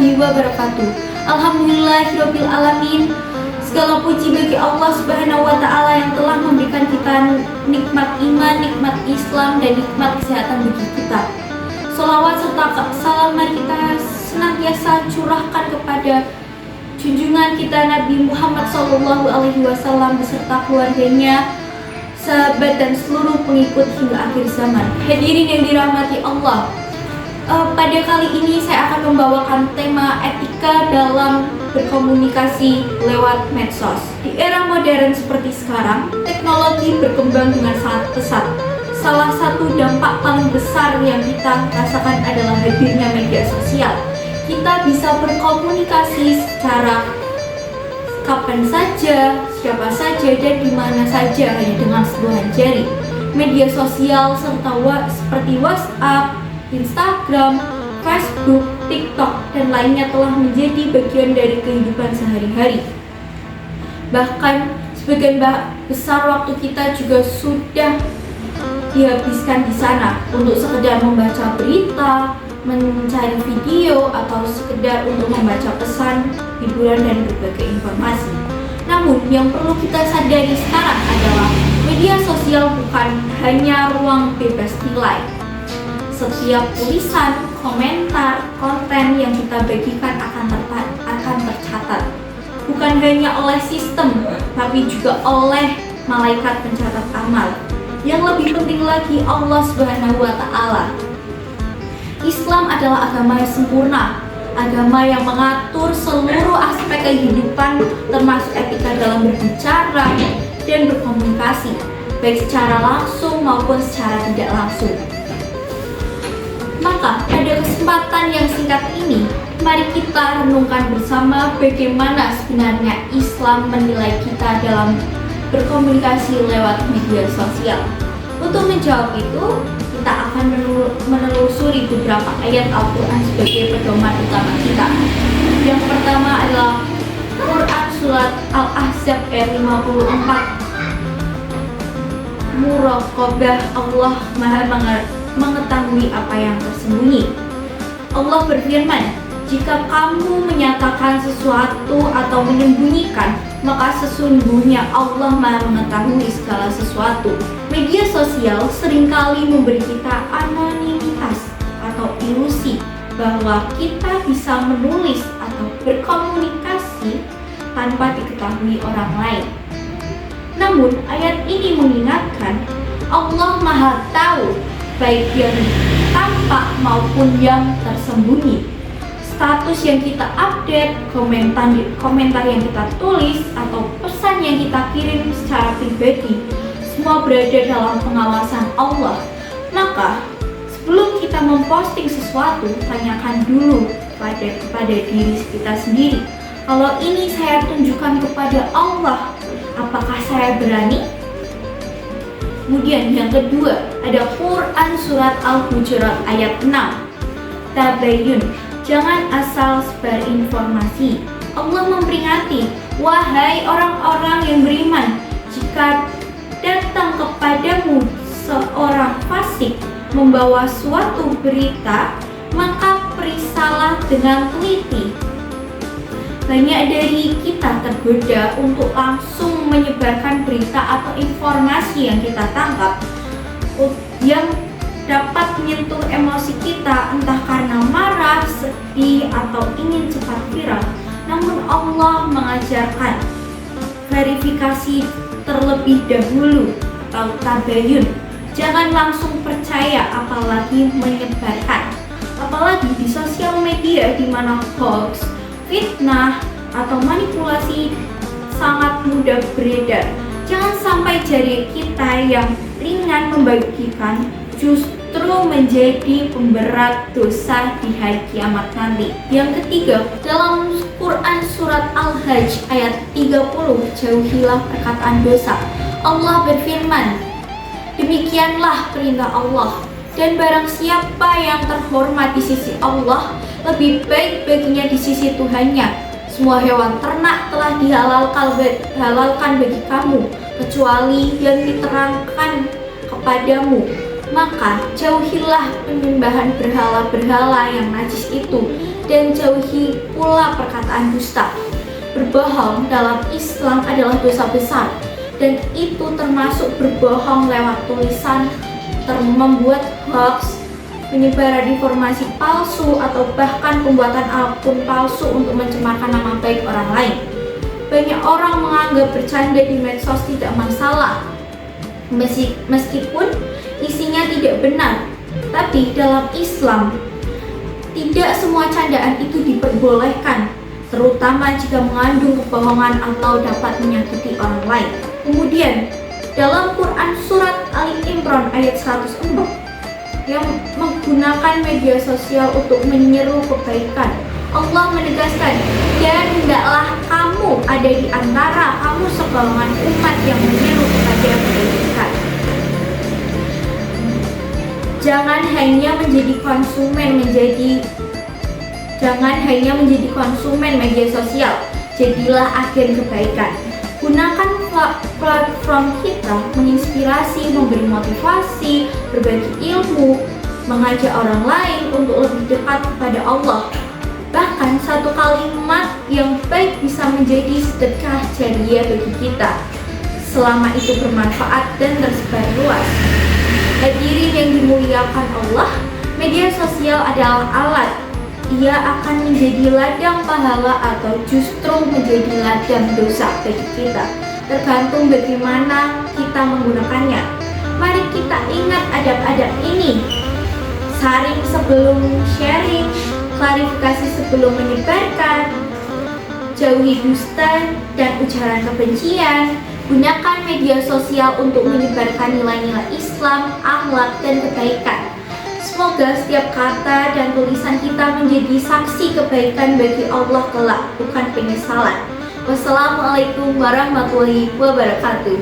warahmatullahi wabarakatuh. Alhamdulillahirabbil alamin. Segala puji bagi Allah Subhanahu wa taala yang telah memberikan kita nikmat iman, nikmat Islam, dan nikmat kesehatan bagi kita. Sholawat serta salam mari kita senantiasa curahkan kepada junjungan kita Nabi Muhammad SAW beserta keluarganya, sahabat, dan seluruh pengikut hingga akhir zaman. Hadirin yang dirahmati Allah, pada kali ini saya akan membawakan tema etika dalam berkomunikasi lewat medsos. Di era modern seperti sekarang, teknologi berkembang dengan sangat pesat. Salah satu dampak paling besar yang kita rasakan adalah hadirnya media sosial. Kita bisa berkomunikasi secara kapan saja, siapa saja, dan di mana saja hanya dengan sebuah jari. Media sosial seperti WhatsApp, Instagram, Facebook, TikTok, dan lainnya telah menjadi bagian dari kehidupan sehari-hari. Bahkan sebagian besar waktu kita juga sudah dihabiskan di sana untuk sekedar membaca berita, mencari video, atau sekedar untuk membaca pesan, hiburan, dan berbagai informasi. Namun yang perlu kita sadari sekarang adalah media sosial bukan hanya ruang bebas nilai. Setiap tulisan, komentar, konten yang kita bagikan akan tercatat, bukan hanya oleh sistem, tapi juga oleh malaikat pencatat amal. Yang lebih penting lagi, Allah Subhanahu wa taala. Islam adalah agama yang sempurna, agama yang mengatur seluruh aspek kehidupan, termasuk etika dalam berbicara dan berkomunikasi, baik secara langsung maupun secara tidak langsung. Maka pada kesempatan yang singkat ini, mari kita renungkan bersama bagaimana sebenarnya Islam menilai kita dalam berkomunikasi lewat media sosial. Untuk menjawab itu, kita akan menelusuri beberapa ayat Al-Quran sebagai pedoman utama kita. Yang pertama adalah Quran Surat Al-Ahzab ayat 54. Muraqabah, Allah Maha mengetahui apa yang tersembunyi. Allah berfirman, jika kamu menyatakan sesuatu atau menyembunyikan, maka sesungguhnya Allah Maha mengetahui segala sesuatu. Media sosial seringkali memberi kita anonimitas atau ilusi bahwa kita bisa menulis atau berkomunikasi tanpa diketahui orang lain. Namun ayat ini mengingatkan Allah Maha tahu baik yang tampak maupun yang tersembunyi. Status yang kita update, komentar yang kita tulis, atau pesan yang kita kirim secara pribadi, semua berada dalam pengawasan Allah. Maka sebelum kita memposting sesuatu, tanyakan dulu kepada diri kita sendiri. Kalau ini saya tunjukkan kepada Allah, apakah saya berani? Kemudian yang kedua, ada Quran Surat Al-Hujurat ayat 6. Tabayyun, jangan asal sebar informasi. Allah memperingati, wahai orang-orang yang beriman, jika datang kepadamu seorang fasik membawa suatu berita, maka periksalah dengan teliti. Banyak dari kita tergoda untuk langsung menyebarkan berita atau informasi yang kita tangkap yang dapat menyentuh emosi kita, entah karena marah, sedih, atau ingin cepat viral. Namun Allah mengajarkan verifikasi terlebih dahulu atau tabayun. Jangan langsung percaya, apalagi menyebarkan. Apalagi di sosial media di mana hoax, fitnah, atau manipulasi sangat mudah beredar. Jangan sampai jari kita yang ringan membagikan justru menjadi pemberat dosa di hari kiamat nanti. Yang ketiga, dalam Quran Surat Al-Hajj ayat 30, jauhilah perkataan dosa. Allah berfirman, demikianlah perintah Allah, dan barang siapa yang terhormat di sisi Allah, lebih baik baginya di sisi Tuhannya. Semua hewan ternak telah dihalalkan bagi kamu, kecuali yang diterangkan kepadamu. Maka jauhilah penyembahan berhala-berhala yang najis itu, dan jauhi pula perkataan dusta. Berbohong dalam Islam adalah dosa besar, dan itu termasuk berbohong lewat tulisan, membuat hoax, penyebaran informasi palsu, atau bahkan pembuatan akun palsu untuk mencemarkan nama baik orang lain. Banyak orang menganggap bercanda di medsos tidak masalah, meskipun isinya tidak benar. Tapi dalam Islam, tidak semua candaan itu diperbolehkan, terutama jika mengandung kebohongan atau dapat menyakiti orang lain. Kemudian, dalam Quran Surat Ali Imran ayat 104, yang menggunakan media sosial untuk menyeru kebaikan, Allah menegaskan, dan hendaklah kamu ada di antara kamu segolongan umat yang menyeru kepada kebaikan. Jangan hanya menjadi konsumen media sosial, jadilah agen kebaikan. Gunakan platform kita menginspirasi, memberi motivasi, berbagi ilmu, mengajak orang lain untuk lebih dekat kepada Allah. Bahkan satu kalimat yang baik bisa menjadi sedekah jariah bagi kita, selama itu bermanfaat dan tersebar luas. Hadirin yang dimuliakan Allah, media sosial adalah alat. Ia akan menjadi ladang pahala atau justru menjadi ladang dosa bagi kita, tergantung bagaimana kita menggunakannya. Mari kita ingat adab-adab ini. Saring sebelum sharing, klarifikasi sebelum menyebarkan, jauhi dusta dan ujaran kebencian. Gunakan media sosial untuk menyebarkan nilai-nilai Islam, akhlak, dan kebaikan. Semoga setiap kata dan tulisan kita menjadi saksi kebaikan bagi Allah kelak, bukan penyesalan. Wassalamualaikum warahmatullahi wabarakatuh.